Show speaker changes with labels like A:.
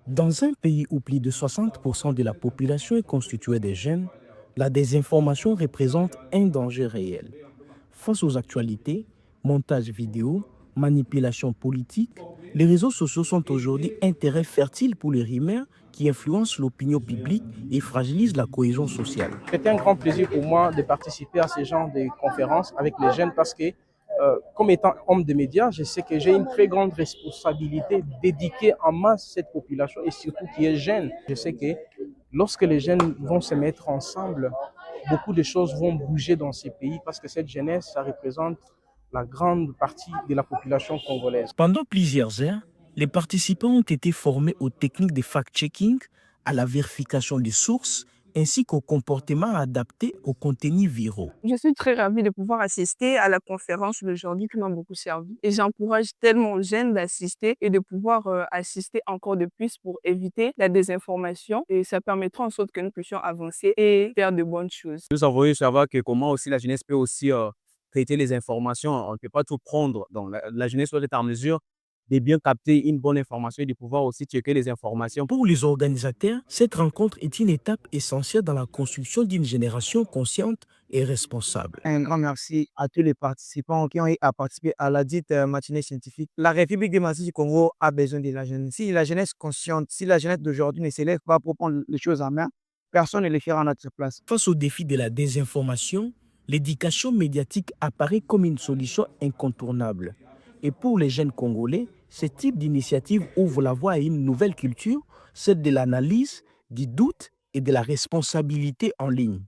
A: Dans un pays où plus de 60% de la population est constituée de jeunes, la désinformation représente un danger réel. Face aux actualités, montage vidéo, manipulation politique, les réseaux sociaux sont aujourd'hui un terrain fertile pour les rumeurs qui influencent l'opinion publique et fragilisent la cohésion sociale.
B: C'était un grand plaisir pour moi de participer à ce genre de conférences avec les jeunes parce que, comme étant homme de médias, je sais que j'ai une très grande responsabilité d'éduquer en masse cette population et surtout qui est jeune. Je sais que lorsque les jeunes vont se mettre ensemble, beaucoup de choses vont bouger dans ces pays parce que cette jeunesse, ça représente la grande partie de la population congolaise.
A: Pendant plusieurs heures, les participants ont été formés aux techniques de fact-checking, à la vérification des sources, ainsi qu'au comportement adapté aux contenus viraux.
C: Je suis très ravie de pouvoir assister à la conférence d'aujourd'hui qui m'a beaucoup servi. Et j'encourage tellement aux jeunes d'assister et de pouvoir assister encore de plus pour éviter la désinformation. Et ça permettra en sorte que nous puissions avancer et faire de bonnes choses.
D: Nous avons eu savoir que comment aussi la jeunesse peut aussi traiter les informations. On ne peut pas tout prendre. Donc, la jeunesse doit être en mesure de bien capter une bonne information et de pouvoir aussi checker les informations.
A: Pour les organisateurs, cette rencontre est une étape essentielle dans la construction d'une génération consciente et responsable.
E: Un grand merci à tous les participants qui ont eu à participer à la dite matinée scientifique. La République démocratique du Congo a besoin de la jeunesse. Si la jeunesse consciente, si la jeunesse d'aujourd'hui ne s'élève pas pour prendre les choses en main, personne ne le fera à notre place.
A: Face au défi de la désinformation, l'éducation médiatique apparaît comme une solution incontournable. Et pour les jeunes Congolais, ce type d'initiative ouvre la voie à une nouvelle culture, celle de l'analyse, du doute et de la responsabilité en ligne.